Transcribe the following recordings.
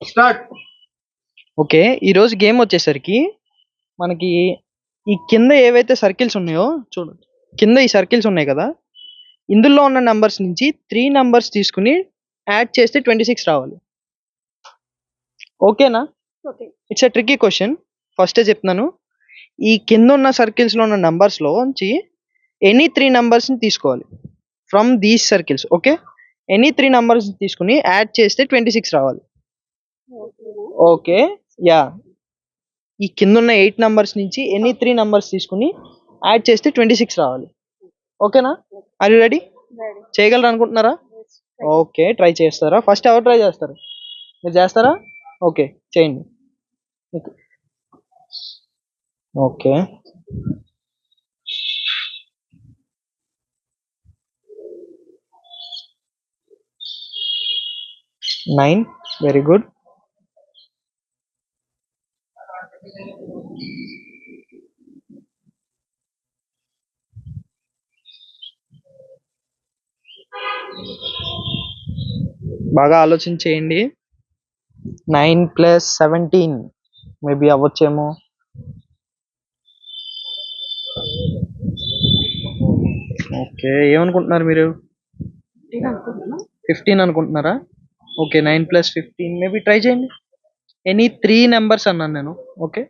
Start. Okay, ఈరోజు game వచ్చేసరికి మనకి ఈ కింద ఏవైతే సర్కిల్స్ ఉన్నాయో చూడండి. కింద ఈ సర్కిల్స్ ఉన్నాయి కదా, ఇందులో ఉన్న నెంబర్స్ నుంచి 3 నెంబర్స్ తీసుకుని యాడ్ చేస్తే 26 రావాలి. ఓకేనా? It's a tricky question. ఫస్టే చెప్తున్నాను, ఈ కింద ఉన్న సర్కిల్స్లో ఉన్న నెంబర్స్లో నుంచి ఎనీ 3 నెంబర్స్ని తీసుకోవాలి from these circles. Okay, any 3 numbers తీసుకుని యాడ్ చేస్తే 26 రావాలి. ఓకే, యా, ఈ కింద ఉన్న 8 నెంబర్స్ నుంచి ఎనీ 3 నెంబర్స్ తీసుకుని యాడ్ చేస్తే 26 రావాలి. ఓకేనా? Are you ready? చేయగలరు అనుకుంటున్నారా? ఓకే, ట్రై చేస్తారా? ఫస్ట్ ఎవరు ట్రై చేస్తారు? మీరు చేస్తారా? ఓకే, చేయండి. Okay, 9, very good. బాగా ఆలోచించేయండి. 9 + 17 మేబీ అవ్వచ్చేమో. ఓకే, ఏమనుకుంటున్నారు మీరు? 15 అనుకుంటున్నారా? ఓకే, 9 + 15 మేబీ ట్రై చేయండి. ఎనీ 3 నెంబర్స్ అన్నాను నేను. ఓకే,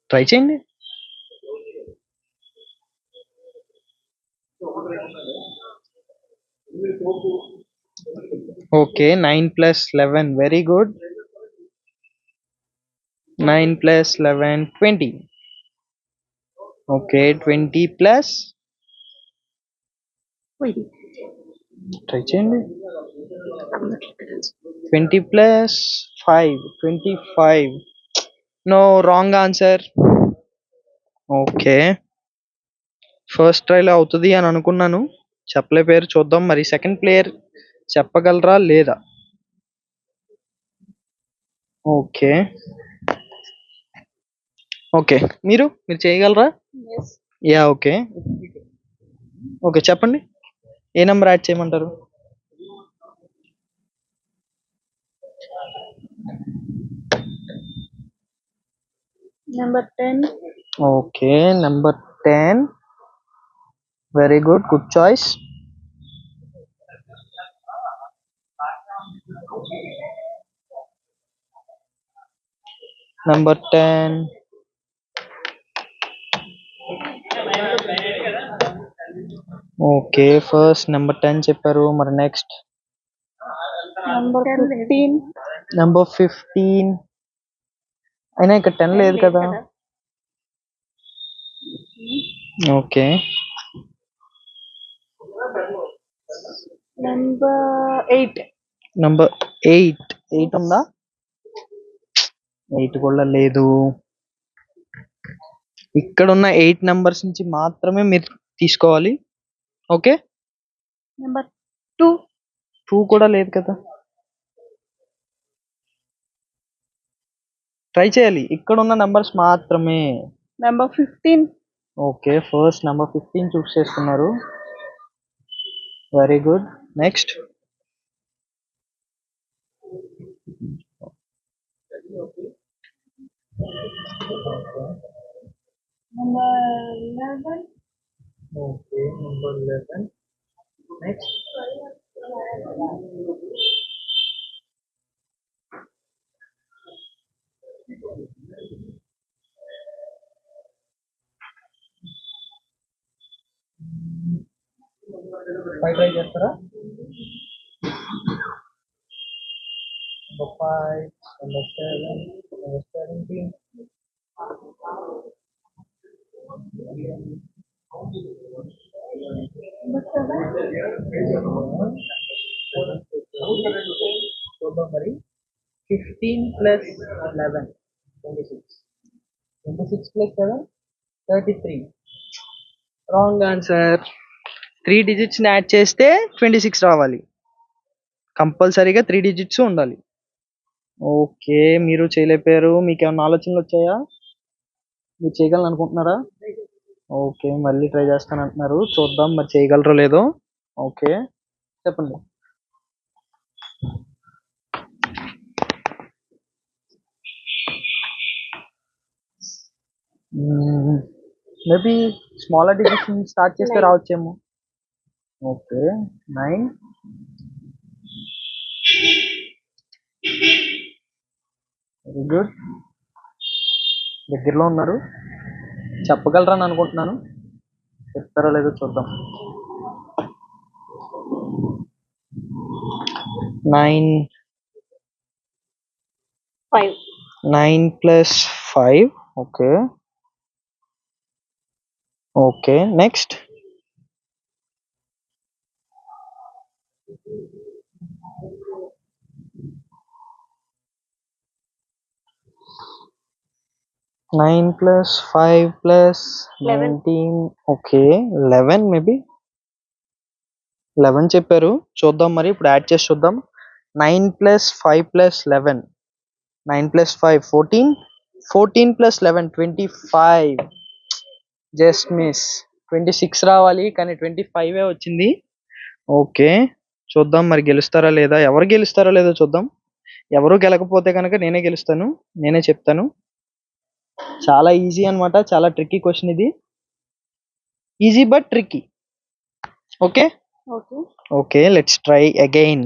ట్రై చేయండి. Okay, 9 + 11, very good. 9 + 11, 20. Okay, 20 plus, try చేయండి. 20 + 5, 25. No, wrong answer. Okay, first ట్రైలో అవుతుంది అని అనుకున్నాను, చెప్పలేకపోయారు. చూద్దాం మరి సెకండ్ ప్లేయర్ చెప్పగలరా లేదా. ఓకే, ఓకే, మీరు చేయగలరా? Yeah, okay. ఓకే, చెప్పండి, ఏ నెంబర్ యాడ్ చేయమంటారు? Number 10. Okay, number 10, very good, good choice. Number 10. Okay, first number 10 చెప్పారు, మరి నెక్స్ట్ నెంబర్ 15. నెంబర్ 15. అయినా ఇక్కడ 10 లేదు కదా. Okay, number 8. నెంబర్ 8 ఉందా? 8 కూడా లేదు. ఇక్కడ ఉన్న 8 నెంబర్స్ నుంచి మాత్రమే మీరు తీసుకోవాలి. Okay, number 2. 2 కూడా లేదు కదా. ట్రై చేయాలి, ఇక్కడ ఉన్న నెంబర్స్ మాత్రమే. Number 15. Okay, first number 15 choose చేసుకున్నారు, very good. Next number 11. Okay, number 11. Next try చేస్తారా? Number 5, number 7, number 17. చూద్దాం మరి. 15 + 11, 26. 26 + 7, 33. Wrong answer. 3 డిజిట్స్ని యాడ్ చేస్తే 26 రావాలి. కంపల్సరీగా 3 డిజిట్స్ ఉండాలి. ఓకే, మీరు చేయలేకపోయారు. మీకు ఏమైనా ఆలోచనలు వచ్చాయా? మీరు చేయగలను అనుకుంటున్నారా? ఓకే, మళ్ళీ ట్రై చేస్తానంటున్నారు, చూద్దాం మరి చేయగలరో లేదో. ఓకే, చెప్పండి. మేబీ స్మాలర్ డిజిట్స్ స్టార్ట్ చేస్తే Nine. రావచ్చేమో. ఓకే, 9. వెరీ గుడ్, దగ్గరలో ఉన్నారు. చెప్పగలరని అనుకుంటున్నాను. చెప్తారో లేదో చూద్దాం. 9. 5. 9 plus 5. Okay. Okay, next. 9 plus 5 plus 11. 19. Okay, 11 maybe. 11 చెప్పారు. చూద్దాం మరి, ఇప్పుడు యాడ్ చేసి చూద్దాం. 9 plus 5 plus 11. 9 plus 5 14. 14 plus 11 25. Just miss. 26 రావాలి కానీ 25 వచ్చింది. ఓకే, చూద్దాం మరి గెలుస్తారా లేదా, ఎవరు గెలుస్తారో లేదో చూద్దాం. ఎవరు గెలకపోతే కనుక నేనే గెలుస్తాను, నేనే చెప్తాను. చాలా ఈజీ అన్నమాట, చాలా ట్రిక్కీ క్వశ్చన్ ఇది. Easy but tricky. Okay. Okay. Okay, let's try again.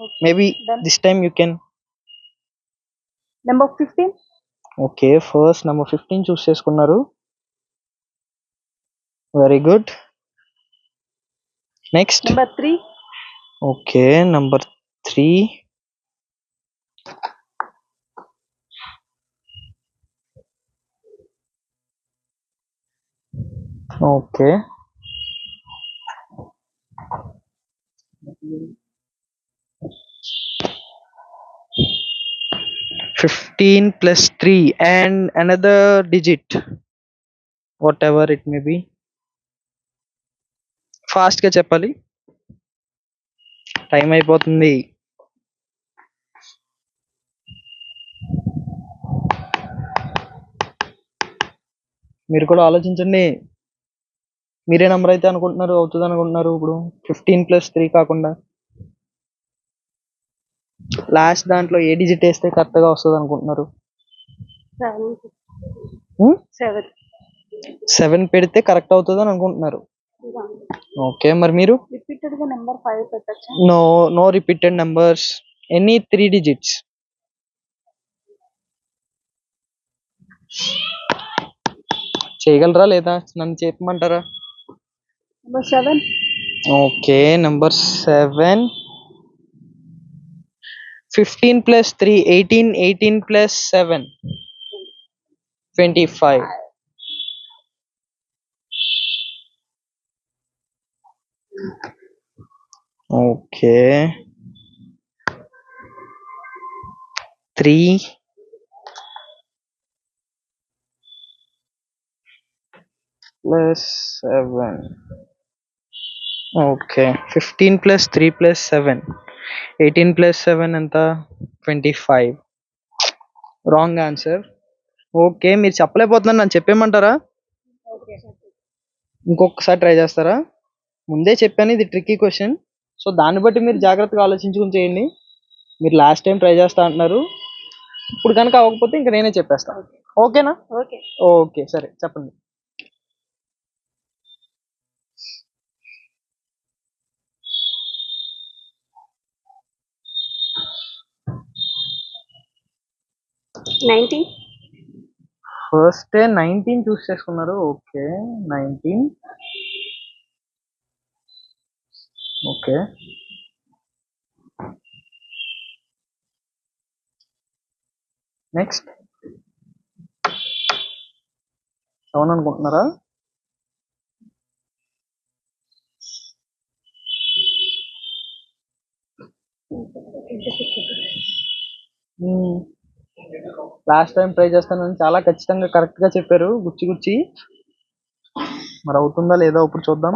Okay. Maybe Done. This time you can. Number 15. Okay, first number 15 choose చేసుకున్నారు. Very good. Next. Number 3. Okay, number 3. Okay. 15 plus 3 and another digit, whatever it may be. Fast గా చెప్పాలి, time అయిపోతుంది. మీరు కూడా ఆలోచించండి. మీరే number అయితే అనుకుంటున్నారు, అవుతుంది అనుకుంటున్నారు. ఇప్పుడు 15 plus 3 కాకుండా లాస్ట్ దాంట్లో ఏ డిజిట్ వేస్తే కరెక్ట్ గా వస్తుంది అనుకుంటున్నారు. 7. 7 పెడితే కరెక్ట్ అవుతుంది అని అనుకుంటున్నారు. ఓకే, మరి మీరు? Repeated గా number 5 పెట్టచ్చా? No repeated numbers, any 3 digits. చేయగలరా లేదా, నన్ను చెప్పమంటారా? Number 7. Okay, number 7. 15 plus 3 18. 18 plus 7 25. Okay, 3 plus 7. Okay, 15 plus 3 plus 7. 18 plus 7 ఎంత? 25. Wrong answer. ఓకే, మీరు చెప్పలేకపోతున్నారు, నన్ను చెప్పేయమంటారా? Okay. ఇంకొకసారి ట్రై చేస్తారా? ముందే చెప్పాను ఇది ట్రిక్కీ క్వశ్చన్, సో దాన్ని బట్టి మీరు జాగ్రత్తగా ఆలోచించుకుని చేయండి. మీరు లాస్ట్ టైం ట్రై చేస్తా అంటున్నారు, ఇప్పుడు కనుక అవ్వకపోతే ఇంకా నేనే చెప్పేస్తాను. ఓకేనా? Okay. ఓకే, సరే చెప్పండి. ఫస్ట్ 19 చూస్ చేసుకున్నారు. ఓకే, 19. Okay, next. 7 అనుకుంటున్నారా? లాస్ట్ టైం ట్రై చేస్తానని చాలా ఖచ్చితంగా కరెక్ట్ గా చెప్పారు, గుచ్చి గుచ్చి. మరి అవుతుందా లేదా ఇప్పుడు చూద్దాం.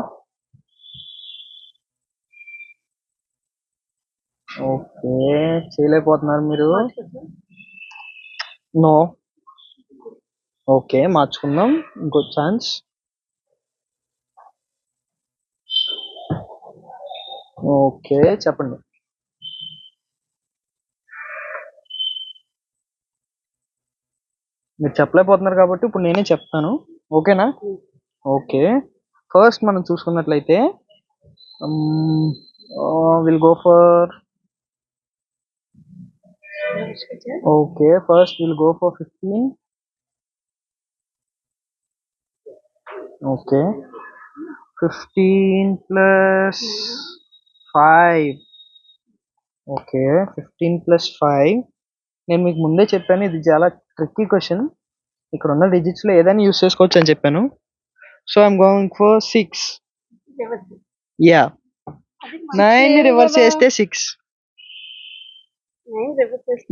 ఓకే, చేయలేకపోతున్నారు మీరు. నో. ఓకే, మార్చుకుందాం, ఇంకో ఛాన్స్. ఓకే, చెప్పండి. మీరు చెప్పలేకపోతున్నారు కాబట్టి ఇప్పుడు నేనే చెప్తాను. ఓకేనా? ఓకే. ఫస్ట్ మనం చూసుకున్నట్లయితే will go for okay. First will go for 15. Okay. 15 plus 5. Okay. 15 plus 5. నేను మీకు ముందే చెప్పాను, ఇది చాలా ట్రిక్కీ క్వశ్చన్. ఇక్కడ ఉన్న డిజిట్స్లో ఏదైనా యూస్ చేసుకోవచ్చు అని చెప్పాను. So I'm going for 6. Yeah, 9 reverse చేస్తే 6.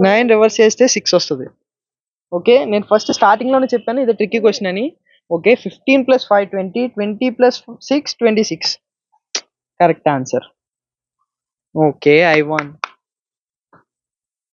9 రివర్స్ చేస్తే 6 వస్తుంది. ఓకే, నేను ఫస్ట్ స్టార్టింగ్లోనే చెప్పాను ఇది ట్రిక్కీ క్వశ్చన్ అని. Okay, 15 plus 5 20, 20 plus 6 26. Correct answer. Okay, I van.